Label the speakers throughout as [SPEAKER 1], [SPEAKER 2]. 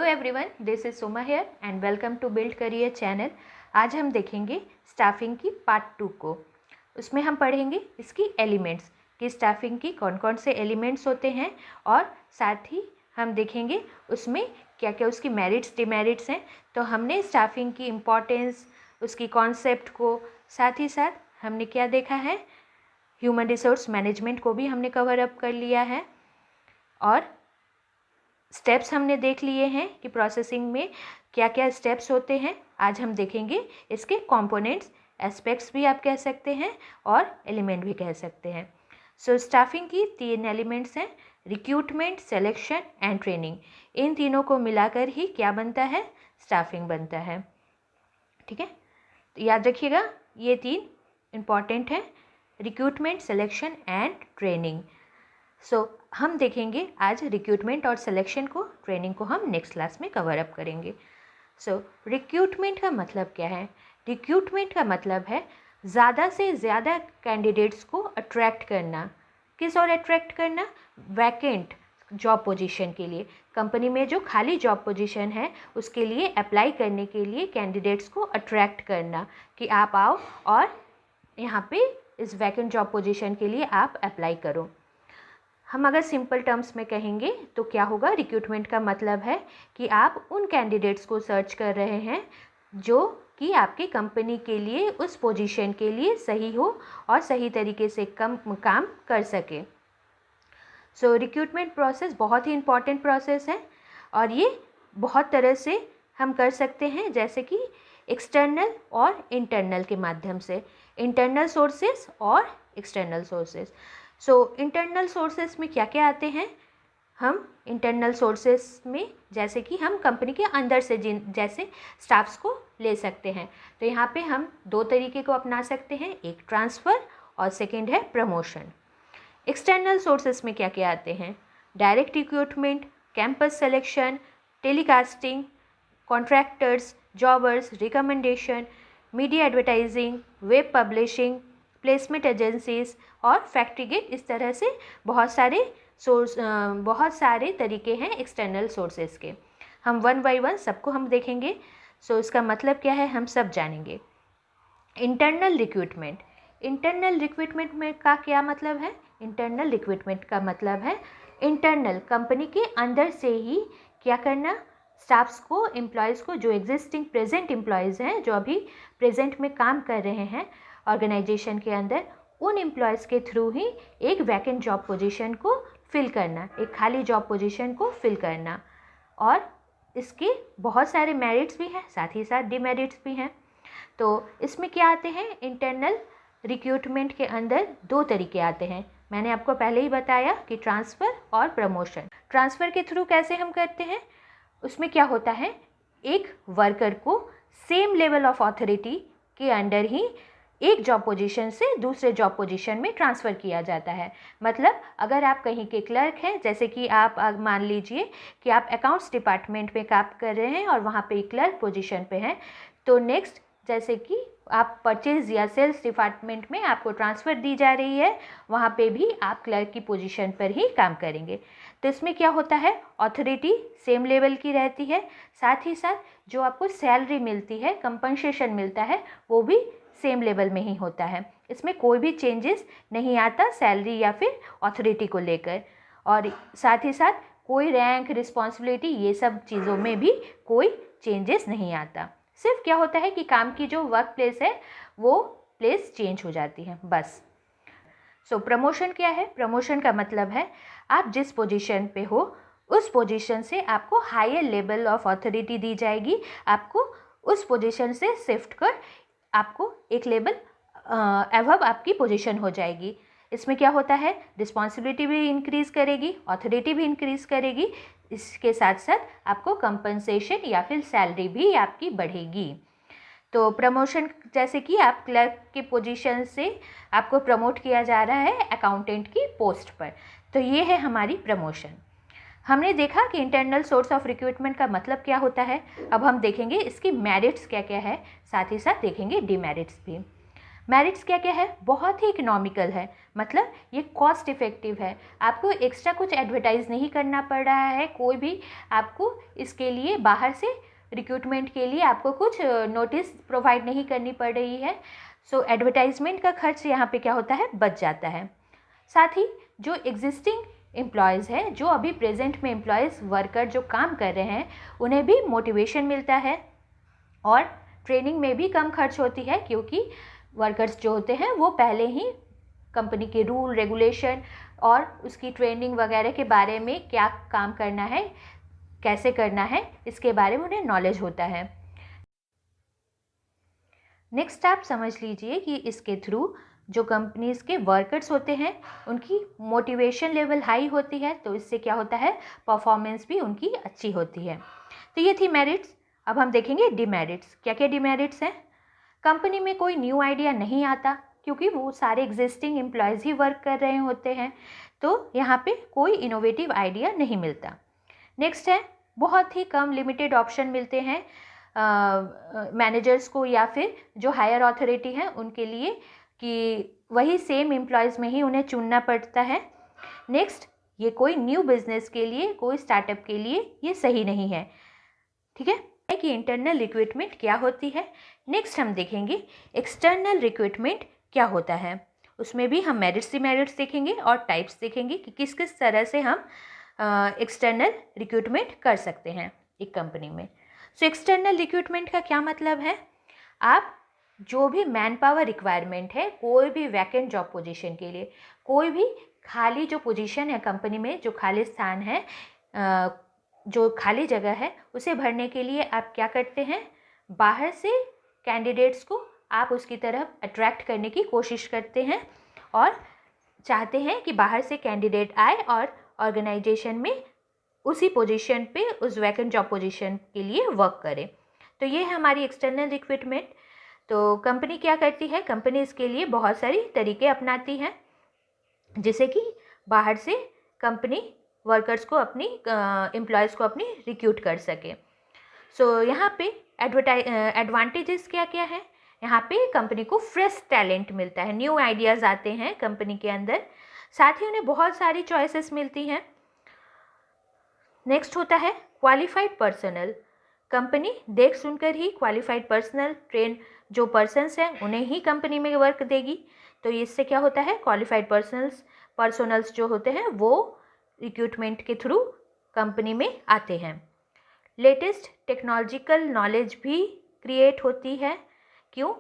[SPEAKER 1] Everyone, this is Soma here and welcome to build career channel. आज हम देखेंगे staffing की पार्ट 2 को। उसमें हम पढ़ेंगे इसकी एलिमेंट्स कि स्टाफिंग की कौन कौन से एलिमेंट्स होते हैं, और साथ ही हम देखेंगे उसमें क्या क्या उसकी मेरिट्स डिमेरिट्स हैं। तो हमने स्टाफिंग की इम्पोर्टेंस, उसकी कॉन्सेप्ट को, साथ ही साथ हमने क्या देखा है, ह्यूमन रिसोर्स मैनेजमेंट को भी हमने कवर अप कर लिया है, और स्टेप्स हमने देख लिए हैं कि प्रोसेसिंग में क्या क्या स्टेप्स होते हैं। आज हम देखेंगे इसके कंपोनेंट्स, एस्पेक्ट्स भी आप कह सकते हैं और एलिमेंट भी कह सकते हैं। सो स्टाफिंग की 3 एलिमेंट्स हैं, रिक्रूटमेंट, सिलेक्शन एंड ट्रेनिंग। इन तीनों को मिलाकर ही क्या बनता है, स्टाफिंग बनता है। ठीक है, तो याद रखिएगा ये 3 इम्पॉर्टेंट हैं, रिक्रूटमेंट, सिलेक्शन एंड ट्रेनिंग। सो हम देखेंगे आज रिक्रूटमेंट और सिलेक्शन को, ट्रेनिंग को हम नेक्स्ट क्लास में कवर अप करेंगे। सो रिक्रूटमेंट का मतलब क्या है? रिक्रूटमेंट का मतलब है ज़्यादा से ज़्यादा कैंडिडेट्स को अट्रैक्ट करना। किस और अट्रैक्ट करना? वैकेंट जॉब पोजीशन के लिए। कंपनी में जो खाली जॉब पोजीशन है उसके लिए अप्लाई करने के लिए कैंडिडेट्स को अट्रैक्ट करना कि आप आओ और यहाँ पे इस वैकेंट जॉब पोजीशन के लिए आप अप्लाई करो। हम अगर सिंपल टर्म्स में कहेंगे तो क्या होगा, रिक्रूटमेंट का मतलब है कि आप उन कैंडिडेट्स को सर्च कर रहे हैं जो कि आपकी कंपनी के लिए, उस पोजीशन के लिए सही हो और सही तरीके से काम कर सके। सो रिक्रूटमेंट प्रोसेस बहुत ही इम्पॉर्टेंट प्रोसेस है और ये बहुत तरह से हम कर सकते हैं, जैसे कि एक्सटर्नल और इंटरनल के माध्यम से, इंटरनल सोर्सेस और external sources. So internal sources में क्या क्या आते हैं? हम इंटरनल सोर्सेस में जैसे कि हम कंपनी के अंदर से जैसे स्टाफ्स को ले सकते हैं, तो यहाँ पे हम 2 तरीके को अपना सकते हैं, एक ट्रांसफ़र और सेकेंड है प्रमोशन। एक्सटर्नल सोर्सेस में क्या क्या आते हैं? Direct recruitment, campus selection, telecasting, contractors, jobbers, recommendation, media advertising, web publishing, placement agencies और फैक्ट्री गेट। इस तरह से बहुत सारे तरीके हैं एक्सटर्नल सोर्सेज के। हम वन बाय वन सबको हम देखेंगे। सो इसका मतलब क्या है हम सब जानेंगे। इंटरनल रिक्रूटमेंट, इंटरनल रिक्रूटमेंट में का क्या मतलब है? इंटरनल रिक्रूटमेंट का मतलब है इंटरनल, कंपनी के अंदर से ही क्या करना, स्टाफ्स को, एम्प्लॉयज़ को, जो एग्जिस्टिंग प्रेजेंट एम्प्लॉयज़ हैं, जो अभी प्रेजेंट में काम कर रहे हैं ऑर्गेनाइजेशन के अंदर, उन एम्प्लॉयज़ के थ्रू ही एक वैकेंट जॉब पोजीशन को फिल करना, एक खाली जॉब पोजीशन को फिल करना। और इसके बहुत सारे मेरिट्स भी हैं, साथ ही साथ डिमेरिट्स भी हैं। तो इसमें क्या आते हैं, इंटरनल रिक्रूटमेंट के अंदर 2 तरीके आते हैं। मैंने आपको पहले ही बताया कि ट्रांसफ़र और प्रमोशन। ट्रांसफ़र के थ्रू कैसे हम करते हैं? उसमें क्या होता है, एक वर्कर को सेम लेवल ऑफ अथॉरिटी के अंडर ही एक जॉब पोजीशन से दूसरे जॉब पोजीशन में ट्रांसफ़र किया जाता है। मतलब अगर आप कहीं के क्लर्क हैं, जैसे कि आप मान लीजिए कि आप अकाउंट्स डिपार्टमेंट में काम कर रहे हैं और वहाँ पे क्लर्क पोजीशन पे हैं, तो नेक्स्ट जैसे कि आप परचेज या सेल्स डिपार्टमेंट में आपको ट्रांसफ़र दी जा रही है, वहाँ पे भी आप क्लर्क की पोजीशन पर ही काम करेंगे। तो इसमें क्या होता है, अथॉरिटी सेम लेवल की रहती है, साथ ही साथ जो आपको सैलरी मिलती है, कंपनसेशन मिलता है, वो भी सेम लेवल में ही होता है। इसमें कोई भी चेंजेस नहीं आता सैलरी या फिर अथॉरिटी को लेकर, और साथ ही साथ कोई रैंक, रिस्पॉन्सिबिलिटी, ये सब चीज़ों में भी कोई चेंजेस नहीं आता। सिर्फ क्या होता है कि काम की जो वर्क प्लेस है वो प्लेस चेंज हो जाती है, बस। सो प्रमोशन क्या है? प्रमोशन का मतलब है आप जिस पोजीशन पे हो उस पोजीशन से आपको हायर लेवल ऑफ अथॉरिटी दी जाएगी, आपको उस पोजीशन से शिफ्ट कर आपको एक लेवल अबव आपकी पोजीशन हो जाएगी। इसमें क्या होता है, रिस्पॉन्सिबिलिटी भी इंक्रीज़ करेगी, अथॉरिटी भी इंक्रीज़ करेगी, इसके साथ साथ आपको कंपनसेशन या फिर सैलरी भी आपकी बढ़ेगी। तो प्रमोशन जैसे कि आप क्लर्क की पोजीशन से आपको प्रमोट किया जा रहा है अकाउंटेंट की पोस्ट पर, तो ये है हमारी प्रमोशन। हमने देखा कि इंटरनल सोर्स ऑफ रिक्रूटमेंट का मतलब क्या होता है। अब हम देखेंगे इसकी मेरिट्स क्या क्या है, साथ ही साथ देखेंगे डिमेरिट्स भी। मेरिट्स क्या क्या है, बहुत ही इकोनॉमिकल है, मतलब ये कॉस्ट इफ़ेक्टिव है, आपको एक्स्ट्रा कुछ एडवर्टाइज़ नहीं करना पड़ रहा है, कोई भी आपको इसके लिए बाहर से रिक्रूटमेंट के लिए आपको कुछ नोटिस प्रोवाइड नहीं करनी पड़ रही है। सो एडवर्टाइजमेंट का खर्च यहाँ पे क्या होता है, बच जाता है। साथ ही जो एग्जिस्टिंग एम्प्लॉयज़ हैं, जो अभी प्रेजेंट में एम्प्लॉयज़ वर्कर जो काम कर रहे हैं, उन्हें भी मोटिवेशन मिलता है और ट्रेनिंग में भी कम खर्च होती है, क्योंकि वर्कर्स जो होते हैं वो पहले ही कंपनी के रूल रेगुलेशन और उसकी ट्रेनिंग वगैरह के बारे में, क्या काम करना है, कैसे करना है, इसके बारे में उन्हें नॉलेज होता है। नेक्स्ट आप समझ लीजिए कि इसके थ्रू जो कंपनीज़ के वर्कर्स होते हैं उनकी मोटिवेशन लेवल हाई होती है, तो इससे क्या होता है, परफॉर्मेंस भी उनकी अच्छी होती है। तो ये थी मेरिट्स। अब हम देखेंगे डिमेरिट्स। क्या क्या डिमेरिट्स हैं? कंपनी में कोई न्यू आइडिया नहीं आता, क्योंकि वो सारे एग्जिस्टिंग एम्प्लॉयज़ ही वर्क कर रहे होते हैं, तो यहाँ पे कोई इनोवेटिव आइडिया नहीं मिलता। नेक्स्ट है, बहुत ही कम लिमिटेड ऑप्शन मिलते हैं मैनेजर्स को या फिर जो हायर अथॉरिटी हैं उनके लिए, कि वही सेम एम्प्लॉयज़ में ही उन्हें चुनना पड़ता है। नेक्स्ट, ये कोई न्यू बिजनेस के लिए, कोई स्टार्टअप के लिए ये सही नहीं है। ठीक है कि इंटरनल रिक्रूटमेंट क्या होती है। नेक्स्ट हम देखेंगे एक्सटर्नल रिक्रूटमेंट क्या होता है। उसमें भी हम मेरिट्स डिमेरिट्स देखेंगे और टाइप्स देखेंगे कि किस किस तरह से हम एक्सटर्नल रिक्रूटमेंट कर सकते हैं एक कंपनी में। सो एक्सटर्नल रिक्रूटमेंट का क्या मतलब है, आप जो भी मैन पावर रिक्वायरमेंट है, कोई भी वैकेंट जॉब पोजीशन के लिए, कोई भी खाली जो पोजीशन है कंपनी में, जो खाली स्थान है, जो खाली जगह है, उसे भरने के लिए आप क्या करते हैं, बाहर से कैंडिडेट्स को आप उसकी तरफ अट्रैक्ट करने की कोशिश करते हैं और चाहते हैं कि बाहर से कैंडिडेट आए और ऑर्गेनाइजेशन में उसी पोजीशन पे, उस वैकेंट जॉब पोजीशन के लिए वर्क करें। तो ये है हमारी एक्सटर्नल रिक्रूटमेंट। तो कंपनी क्या करती है, कंपनी इसके लिए बहुत सारी तरीके अपनाती है, जिससे कि बाहर से कंपनी वर्कर्स को, अपनी एम्प्लॉयज़ को अपनी रिक्रूट कर सके। सो यहाँ पे एडवांटेजेस क्या क्या है, यहाँ पे कंपनी को फ्रेश टैलेंट मिलता है, न्यू आइडियाज़ आते हैं कंपनी के अंदर, साथ ही उन्हें बहुत सारी चॉइसेस मिलती हैं। नेक्स्ट होता है क्वालिफाइड पर्सनल। कंपनी देख सुनकर ही क्वालिफाइड पर्सनल, ट्रेन जो पर्सन्स हैं उन्हें ही कंपनी में वर्क देगी। तो इससे क्या होता है, क्वालिफाइड पर्सनल्स जो होते हैं वो रिक्रूटमेंट के थ्रू कंपनी में आते हैं। लेटेस्ट टेक्नोलॉजिकल नॉलेज भी क्रिएट होती है। क्यों?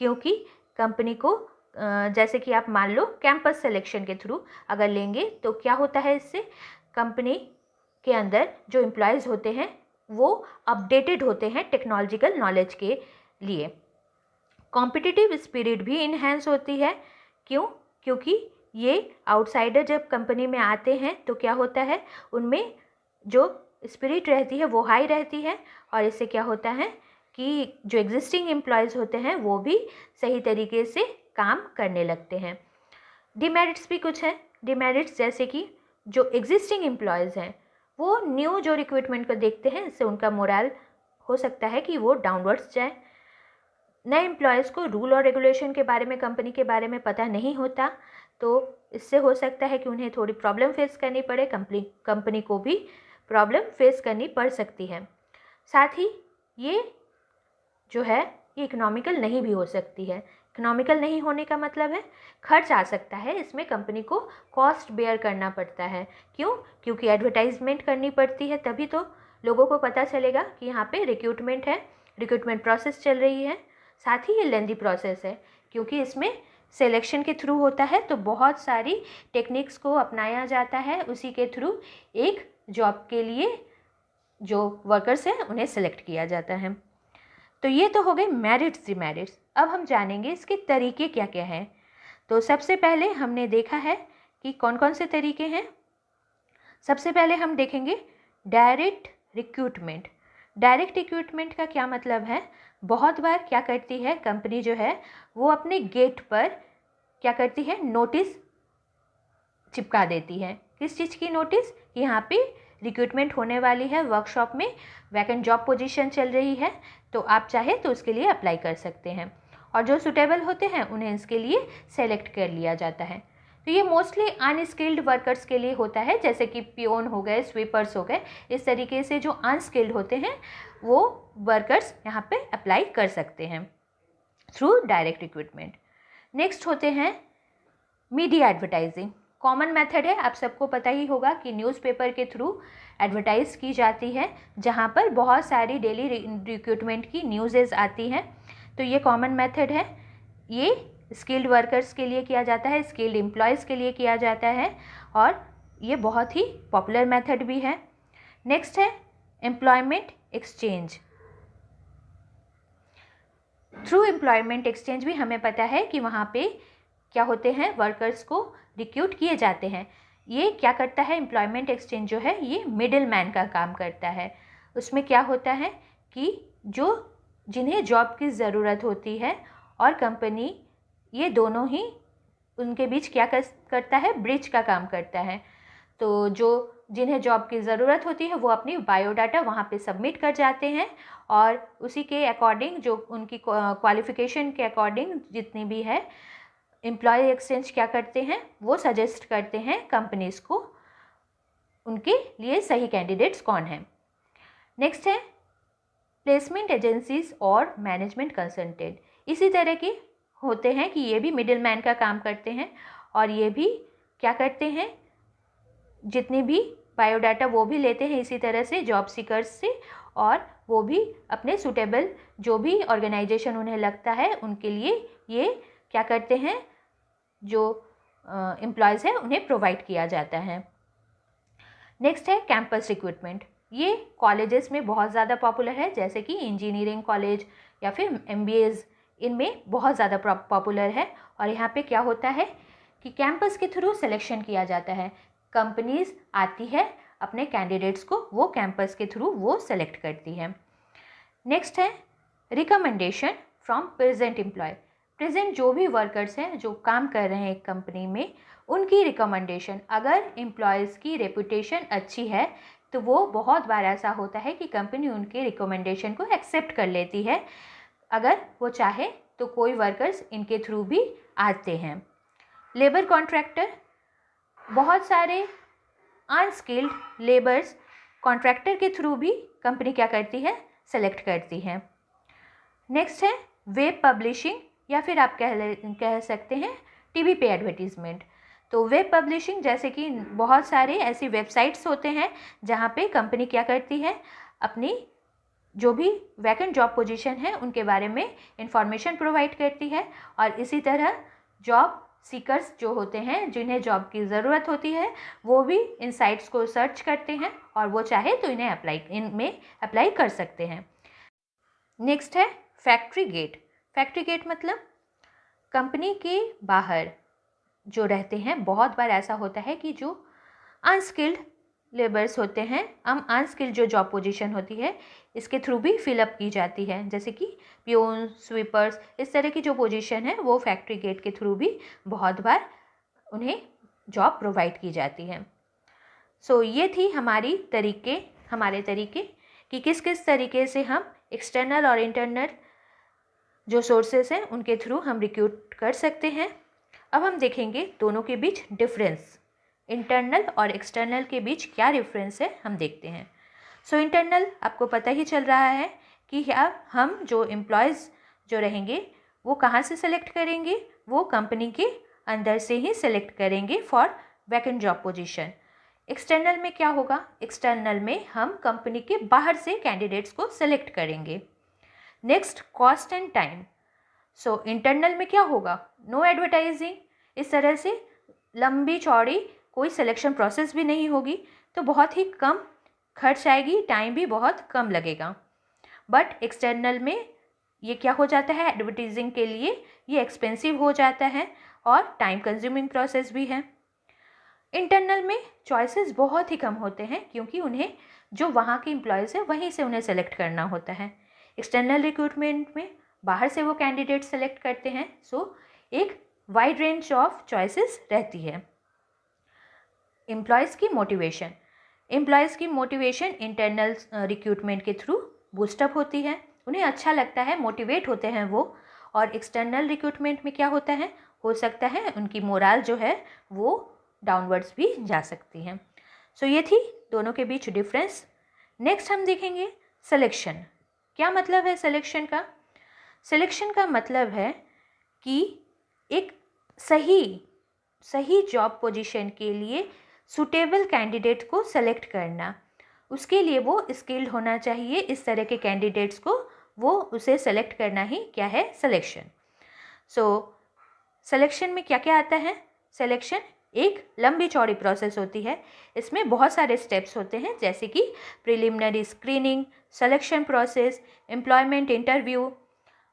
[SPEAKER 1] क्योंकि कंपनी को जैसे कि आप मान लो कैंपस सिलेक्शन के थ्रू अगर लेंगे, तो क्या होता है, इससे कंपनी के अंदर जो एम्प्लॉयज़ होते हैं वो अपडेटेड होते हैं टेक्नोलॉजिकल नॉलेज के लिए। कॉम्पिटिटिव स्पिरिट भी इन्हेंस होती है। क्यों? क्योंकि ये आउटसाइडर जब कंपनी में आते हैं तो क्या होता है, उनमें जो स्पिरिट रहती है वो हाई रहती है, और इससे क्या होता है कि जो एग्जिस्टिंग एम्प्लॉयज़ होते हैं वो भी सही तरीके से काम करने लगते हैं। डिमेरिट्स भी कुछ हैं। डिमेरिट्स जैसे कि जो एग्जिस्टिंग एम्प्लॉयज़ हैं वो न्यू जो रिक्रूटमेंट को देखते हैं, इससे उनका मोरल हो सकता है कि वो डाउनवर्ड्स जाए। नए एम्प्लॉयज़ को रूल और रेगुलेशन के बारे में, कंपनी के बारे में पता नहीं होता, तो इससे हो सकता है कि उन्हें थोड़ी प्रॉब्लम फेस करनी पड़े, कंपनी को भी प्रॉब्लम फेस करनी पड़ सकती है। साथ ही ये जो है ये इकोनॉमिकल नहीं भी हो सकती है। इकोनॉमिकल नहीं होने का मतलब है खर्च आ सकता है, इसमें कंपनी को कॉस्ट बेयर करना पड़ता है। क्यों? क्योंकि एडवर्टाइजमेंट करनी पड़ती है, तभी तो लोगों को पता चलेगा कि यहाँ पे रिक्रूटमेंट है, रिक्रूटमेंट प्रोसेस चल रही है। साथ ही ये लेंदी प्रोसेस है, क्योंकि इसमें सिलेक्शन के थ्रू होता है, तो बहुत सारी टेक्निक्स को अपनाया जाता है, उसी के थ्रू एक जॉब के लिए जो वर्कर्स हैं उन्हें सेलेक्ट किया जाता है। तो ये तो हो गए मेरिट्स डिमेरिट्स। अब हम जानेंगे इसके तरीके क्या क्या हैं। तो सबसे पहले हमने देखा है कि कौन कौन से तरीके हैं। सबसे पहले हम देखेंगे डायरेक्ट रिक्रूटमेंट। डायरेक्ट रिक्रूटमेंट का क्या मतलब है, बहुत बार क्या करती है कंपनी जो है वो अपने गेट पर क्या करती है, नोटिस चिपका देती है। किस चीज़ की नोटिस? कि यहाँ पे रिक्रूटमेंट होने वाली है, वर्कशॉप में वैकेंट जॉब पोजीशन चल रही है, तो आप चाहे तो उसके लिए अप्लाई कर सकते हैं। और जो सुटेबल होते हैं उन्हें इसके लिए सेलेक्ट कर लिया जाता है। तो ये मोस्टली अनस्किल्ड वर्कर्स के लिए होता है, जैसे कि पियोन हो गए, स्वीपर्स हो गए। इस तरीके से जो अनस्किल्ड होते हैं वो वर्कर्स यहाँ पे अप्लाई कर सकते हैं थ्रू डायरेक्ट रिक्रूटमेंट। नेक्स्ट होते हैं मीडिया एडवर्टाइजिंग। कॉमन मेथड है, आप सबको पता ही होगा कि न्यूज़पेपर के थ्रू एडवर्टाइज की जाती है, जहाँ पर बहुत सारी डेली रिक्रूटमेंट की न्यूज़ेज आती हैं। तो ये कॉमन मेथड है। ये स्किल्ड वर्कर्स के लिए किया जाता है, स्किल्ड एम्प्लॉयज़ के लिए किया जाता है, और ये बहुत ही पॉपुलर मेथड भी है। नेक्स्ट है employment exchange. Through employment exchange भी हमें पता है कि वहाँ पे क्या होते हैं, वर्कर्स को रिक्रूट किए जाते हैं। ये क्या करता है, एम्प्लॉयमेंट एक्सचेंज जो है ये मिडिल मैन का काम करता है। उसमें क्या होता है कि जिन्हें जॉब की ज़रूरत होती है और कंपनी, ये दोनों ही उनके बीच क्या करता है, ब्रिज का काम करता है। तो जिन्हें जॉब की ज़रूरत होती है वो अपनी बायोडाटा वहाँ पे सबमिट कर जाते हैं, और उसी के अकॉर्डिंग, जो उनकी क्वालिफ़िकेशन के अकॉर्डिंग जितनी भी है, एम्प्लॉय एक्सचेंज क्या करते हैं, वो सजेस्ट करते हैं कंपनीज़ को उनके लिए सही कैंडिडेट्स कौन हैं। नेक्स्ट है प्लेसमेंट एजेंसीज और मैनेजमेंट कंसल्टेंट। इसी तरह के होते हैं कि ये भी मिडिल मैन का काम करते हैं, और ये भी क्या करते हैं, जितनी भी बायोडाटा वो भी लेते हैं इसी तरह से जॉब सीकर्स से, और वो भी अपने सूटेबल जो भी ऑर्गेनाइजेशन उन्हें लगता है उनके लिए ये क्या करते हैं, जो एम्प्लॉयज़ हैं उन्हें प्रोवाइड किया जाता है। नेक्स्ट है कैंपस रिक्रूटमेंट। ये कॉलेजेस में बहुत ज़्यादा पॉपुलर है, जैसे कि इंजीनियरिंग कॉलेज या फिर MBAs, इनमें बहुत ज़्यादा पॉपुलर है। और यहाँ पे क्या होता है कि कैंपस के थ्रू सिलेक्शन किया जाता है। कंपनीज आती है अपने कैंडिडेट्स को, वो कैंपस के थ्रू वो सेलेक्ट करती है। नेक्स्ट है recommendation from present employ. Present जो भी वर्कर्स हैं जो काम कर रहे हैं एक कंपनी में, उनकी रिकमेंडेशन, अगर एम्प्लॉयज़ की रेपुटेशन अच्छी है तो वो बहुत बार ऐसा होता है कि कंपनी उनके रिकमेंडेशन को एक्सेप्ट कर लेती है। अगर वो चाहे तो कोई वर्कर्स इनके थ्रू भी आते हैं। लेबर कॉन्ट्रैक्टर, बहुत सारे अनस्किल्ड लेबर्स कॉन्ट्रैक्टर के थ्रू भी कंपनी क्या करती है, सेलेक्ट करती है। नेक्स्ट है वेब पब्लिशिंग, या फिर आप कह सकते हैं टीवी पे एडवर्टीज़मेंट। तो वेब पब्लिशिंग, जैसे कि बहुत सारे ऐसी वेबसाइट्स होते हैं जहाँ पे कंपनी क्या करती है, अपनी जो भी वैकेंट जॉब पोजीशन है उनके बारे में इंफॉर्मेशन प्रोवाइड करती है, और इसी तरह जॉब सीकर्स जो होते हैं, जिन्हें जॉब की ज़रूरत होती है, वो भी इन साइट्स को सर्च करते हैं, और वो चाहे तो इनमें अप्लाई कर सकते हैं। नेक्स्ट है फैक्ट्री गेट। फैक्ट्री गेट मतलब कंपनी के बाहर जो रहते हैं, बहुत बार ऐसा होता है कि जो अनस्किल्ड लेबर्स होते हैं, अनस्किल्ड जो जॉब पोजीशन होती है, इसके थ्रू भी फिलअप की जाती है, जैसे कि पियोन, स्वीपर्स, इस तरह की जो पोजीशन है वो फैक्ट्री गेट के थ्रू भी बहुत बार उन्हें जॉब प्रोवाइड की जाती है। सो ये थी हमारे तरीके कि किस किस तरीके से हम एक्सटर्नल और इंटरनल जो सोर्सेस हैं उनके थ्रू हम रिक्रूट कर सकते हैं। अब हम देखेंगे दोनों के बीच डिफरेंस, इंटरनल और एक्सटर्नल के बीच क्या डिफरेंस है हम देखते हैं। सो इंटरनल आपको पता ही चल रहा है कि हम जो एम्प्लॉयज़ जो रहेंगे वो कहाँ से सेलेक्ट करेंगे, वो कंपनी के अंदर से ही सेलेक्ट करेंगे for vacant job position. External में क्या होगा, एक्सटर्नल में हम कंपनी के बाहर से कैंडिडेट्स को सेलेक्ट करेंगे। Next cost and time. So internal में क्या होगा, नो एडवर्टाइजिंग, इस तरह से लंबी चौड़ी कोई सिलेक्शन प्रोसेस भी नहीं होगी, तो बहुत ही कम खर्च आएगी, टाइम भी बहुत कम लगेगा। बट एक्सटर्नल में ये क्या हो जाता है, एडवर्टाइजिंग के लिए ये एक्सपेंसिव हो जाता है और टाइम कंज्यूमिंग प्रोसेस भी है। इंटरनल में चॉइसेस बहुत ही कम होते हैं, क्योंकि उन्हें जो वहाँ के एम्प्लॉयज़ है वहीं से उन्हें सेलेक्ट करना होता है। एक्सटर्नल रिक्रूटमेंट में बाहर से वो कैंडिडेट सेलेक्ट करते हैं, सो एक वाइड रेंज ऑफ चॉइसेस रहती है। एम्प्लॉयज़ की मोटिवेशन इंटरनल रिक्रूटमेंट के थ्रू बूस्टअप होती है। उन्हें अच्छा लगता है, मोटिवेट होते हैं वो, और एक्सटर्नल रिक्रूटमेंट में क्या होता है, हो सकता है उनकी मोराल जो है वो डाउनवर्ड्स भी जा सकती है। सो ये थी दोनों के बीच डिफरेंस। नेक्स्ट हम देखेंगे सिलेक्शन। क्या मतलब है सिलेक्शन का? सिलेक्शन का मतलब है कि एक सही जॉब पोजीशन के लिए सूटेबल कैंडिडेट को सेलेक्ट करना। उसके लिए वो स्किल्ड होना चाहिए। इस तरह के कैंडिडेट्स को वो उसे सेलेक्ट करना ही क्या है, सिलेक्शन। सो सिलेक्शन में क्या क्या आता है? सिलेक्शन एक लंबी चौड़ी प्रोसेस होती है। इसमें बहुत सारे स्टेप्स होते हैं, जैसे कि preliminary screening, selection process, employment interview,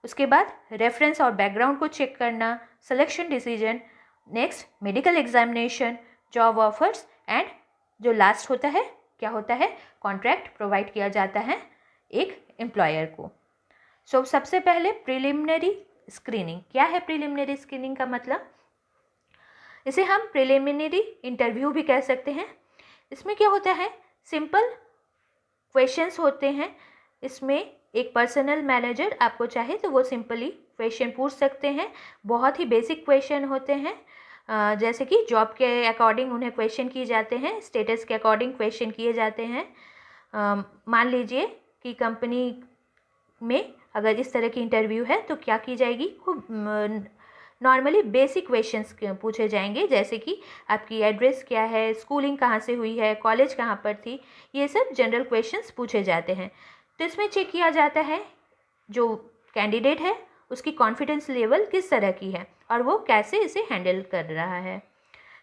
[SPEAKER 1] उसके बाद रेफरेंस और बैकग्राउंड को चेक करना, selection decision, next medical examination, job offers and जो लास्ट होता है क्या होता है, कॉन्ट्रैक्ट प्रोवाइड किया जाता है एक एम्प्लॉयर को। सो सबसे पहले प्रिलिमिनरी स्क्रीनिंग। क्या है प्रिलिमिनरी स्क्रीनिंग का मतलब? इसे हम प्रिलिमिनरी इंटरव्यू भी कह सकते हैं। इसमें क्या होता है, सिंपल क्वेश्चंस होते हैं। इसमें एक पर्सनल मैनेजर आपको चाहे तो वो सिंपली क्वेश्चन पूछ सकते हैं। बहुत ही बेसिक क्वेश्चन होते हैं, जैसे कि जॉब के अकॉर्डिंग उन्हें क्वेश्चन किए जाते हैं, स्टेटस के अकॉर्डिंग क्वेश्चन किए जाते हैं। मान लीजिए कि कंपनी में अगर इस तरह की इंटरव्यू है तो क्या की जाएगी, खूब नॉर्मली बेसिक क्वेश्चंस पूछे जाएंगे, जैसे कि आपकी एड्रेस क्या है, स्कूलिंग कहाँ से हुई है, कॉलेज कहाँ पर थी, ये सब जनरल क्वेश्चंस पूछे जाते हैं। तो इसमें चेक किया जाता है जो कैंडिडेट है उसकी कॉन्फिडेंस लेवल किस तरह की है और वो कैसे इसे हैंडल कर रहा है।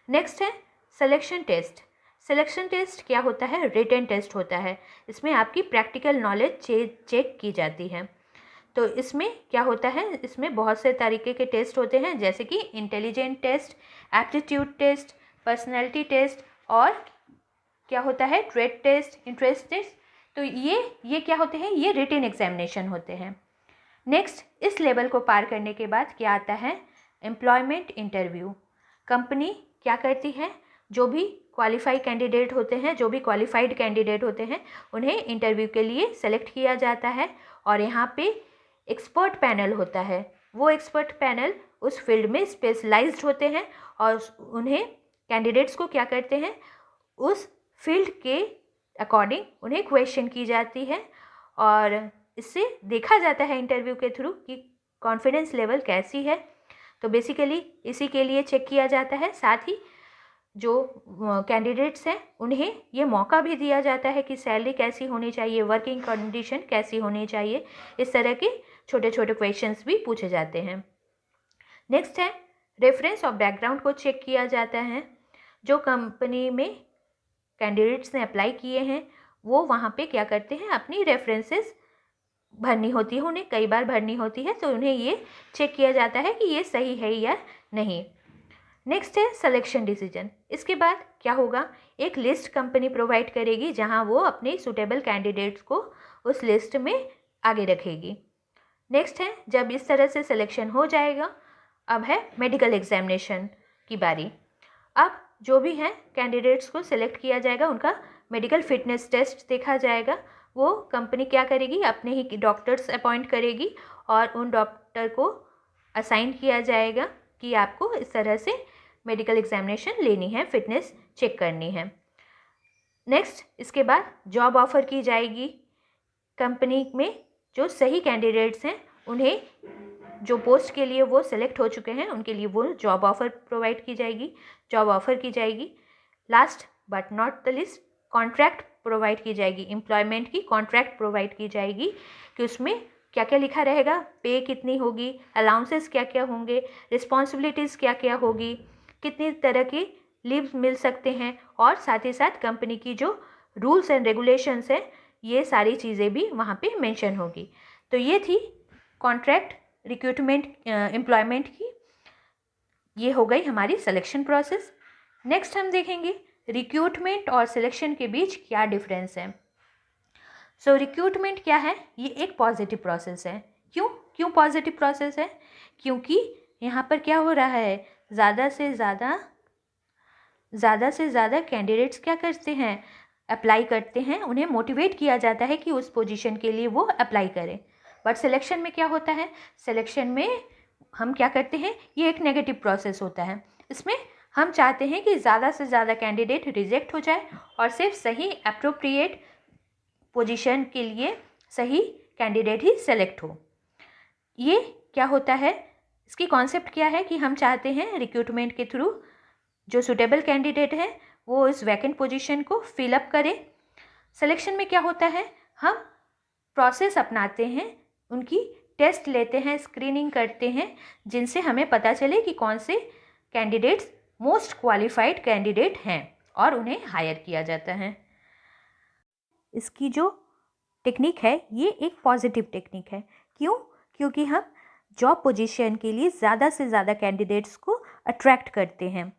[SPEAKER 1] नेक्स्ट है सिलेक्शन टेस्ट। सिलेक्शन टेस्ट क्या होता है, रिटन टेस्ट होता है। इसमें आपकी प्रैक्टिकल नॉलेज चेक की जाती है। तो इसमें क्या होता है, इसमें बहुत से तरीके के टेस्ट होते हैं, जैसे कि intelligent test, aptitude test, personality test और क्या होता है, ट्रेड टेस्ट, इंटरेस्ट टेस्ट। तो ये क्या होते हैं, ये रिटन एग्जामिनेशन होते हैं। नेक्स्ट, इस लेवल को पार करने के बाद क्या आता है, एम्प्लॉयमेंट इंटरव्यू। कंपनी क्या करती है, जो भी क्वालिफाइड कैंडिडेट होते हैं उन्हें इंटरव्यू के लिए सेलेक्ट किया जाता है और यहाँ पे एक्सपर्ट पैनल होता है। वो एक्सपर्ट पैनल उस फील्ड में स्पेशलाइज्ड होते हैं और उन्हें कैंडिडेट्स को क्या करते हैं, उस फील्ड के अकॉर्डिंग उन्हें क्वेश्चन की जाती है और इससे देखा जाता है इंटरव्यू के थ्रू कि कॉन्फिडेंस लेवल कैसी है। तो बेसिकली इसी के लिए चेक किया जाता है। साथ ही जो कैंडिडेट्स हैं उन्हें ये मौका भी दिया जाता है कि सैलरी कैसी होनी चाहिए, वर्किंग कंडीशन कैसी होनी चाहिए, इस तरह के छोटे छोटे क्वेश्चंस भी पूछे जाते हैं। नेक्स्ट है रेफरेंस और बैकग्राउंड को चेक किया जाता है। जो कंपनी में कैंडिडेट्स ने अप्लाई किए हैं वो वहाँ पे क्या करते हैं, अपनी रेफरेंसेस भरनी होती है, उन्हें कई बार भरनी होती है, तो उन्हें ये चेक किया जाता है कि ये सही है या नहीं। नेक्स्ट है सिलेक्शन डिसीजन। इसके बाद क्या होगा, एक लिस्ट कंपनी प्रोवाइड करेगी जहां वो अपने सूटेबल कैंडिडेट्स को उस लिस्ट में आगे रखेगी। नेक्स्ट है, जब इस तरह से सिलेक्शन हो जाएगा, अब है मेडिकल एग्जामिनेशन की बारी। अब जो भी हैं कैंडिडेट्स को सिलेक्ट किया जाएगा, उनका मेडिकल फिटनेस टेस्ट देखा जाएगा। वो कंपनी क्या करेगी, अपने ही डॉक्टर्स अपॉइंट करेगी और उन डॉक्टर को असाइन किया जाएगा कि आपको इस तरह से मेडिकल एग्जामिनेशन लेनी है, फिटनेस चेक करनी है। नेक्स्ट, इसके बाद जॉब ऑफर की जाएगी। कंपनी में जो सही कैंडिडेट्स हैं उन्हें जो पोस्ट के लिए वो सिलेक्ट हो चुके हैं उनके लिए वो जॉब ऑफर प्रोवाइड की जाएगी, जॉब ऑफर की जाएगी। Last but not the list, contract provide की जाएगी, एम्प्लॉयमेंट की कॉन्ट्रैक्ट प्रोवाइड की जाएगी कि उसमें क्या क्या लिखा रहेगा, पे कितनी होगी, अलाउंसेस क्या क्या होंगे, रिस्पॉन्सिबिलिटीज़ क्या क्या होगी, कितनी तरह की लीव मिल सकते हैं और साथ ही साथ कंपनी की जो रूल्स एंड रेगुलेशंस हैं ये सारी चीज़ें भी वहाँ पे मेंशन होगी। तो ये थी कॉन्ट्रैक्ट, रिक्रूटमेंट, एम्प्लॉयमेंट की, ये हो गई हमारी सिलेक्शन प्रोसेस। नेक्स्ट हम देखेंगे रिक्रूटमेंट और सिलेक्शन के बीच क्या डिफरेंस है। सो रिक्रूटमेंट क्या है, ये एक पॉजिटिव प्रोसेस है। क्यों पॉजिटिव प्रोसेस है, क्योंकि यहाँ पर क्या हो रहा है, ज़्यादा से ज़्यादा कैंडिडेट्स क्या करते हैं, अप्लाई करते हैं, उन्हें मोटिवेट किया जाता है कि उस पोजीशन के लिए वो अप्लाई करें। बट सिलेक्शन में क्या होता है, सिलेक्शन में हम क्या करते हैं, ये एक नेगेटिव प्रोसेस होता है। इसमें हम चाहते हैं कि ज़्यादा से ज़्यादा कैंडिडेट रिजेक्ट हो जाए और सिर्फ सही अप्रोप्रिएट पोजीशन के लिए सही कैंडिडेट ही सेलेक्ट हो। ये क्या होता है, इसकी कॉन्सेप्ट क्या है कि हम चाहते हैं रिक्रूटमेंट के थ्रू जो सुटेबल कैंडिडेट है वो इस वैकेंट पोजीशन को फिलअप करें। सिलेक्शन में क्या होता है, हम प्रोसेस अपनाते हैं, उनकी टेस्ट लेते हैं, स्क्रीनिंग करते हैं, जिनसे हमें पता चले कि कौन से कैंडिडेट्स मोस्ट क्वालिफाइड कैंडिडेट हैं और उन्हें हायर किया जाता है। इसकी जो टेक्निक है ये एक पॉजिटिव टेक्निक है। क्यों? क्योंकि हम जॉब पोजीशन के लिए ज़्यादा से ज़्यादा कैंडिडेट्स को अट्रैक्ट करते हैं।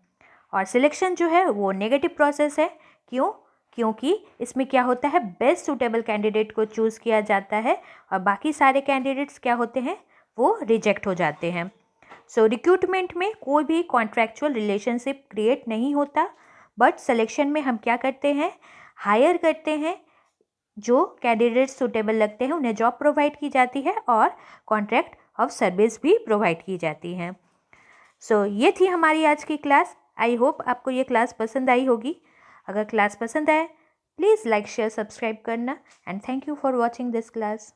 [SPEAKER 1] और सिलेक्शन जो है वो नेगेटिव प्रोसेस है। क्यों? क्योंकि इसमें क्या होता है, बेस्ट सूटेबल कैंडिडेट को चूज़ किया जाता है और बाकी सारे कैंडिडेट्स क्या होते हैं, वो रिजेक्ट हो जाते हैं। सो रिक्रूटमेंट में कोई भी कॉन्ट्रैक्चुअल रिलेशनशिप क्रिएट नहीं होता, बट सिलेक्शन में हम क्या करते हैं, हायर करते हैं, जो कैंडिडेट्स सूटेबल लगते हैं उन्हें जॉब प्रोवाइड की जाती है और कॉन्ट्रैक्ट ऑफ सर्विस भी प्रोवाइड की जाती हैं। सो ये थी हमारी आज की क्लास। आई होप आपको ये क्लास पसंद आई होगी। अगर क्लास पसंद आए प्लीज़ लाइक शेयर सब्सक्राइब करना and thank you for watching this class.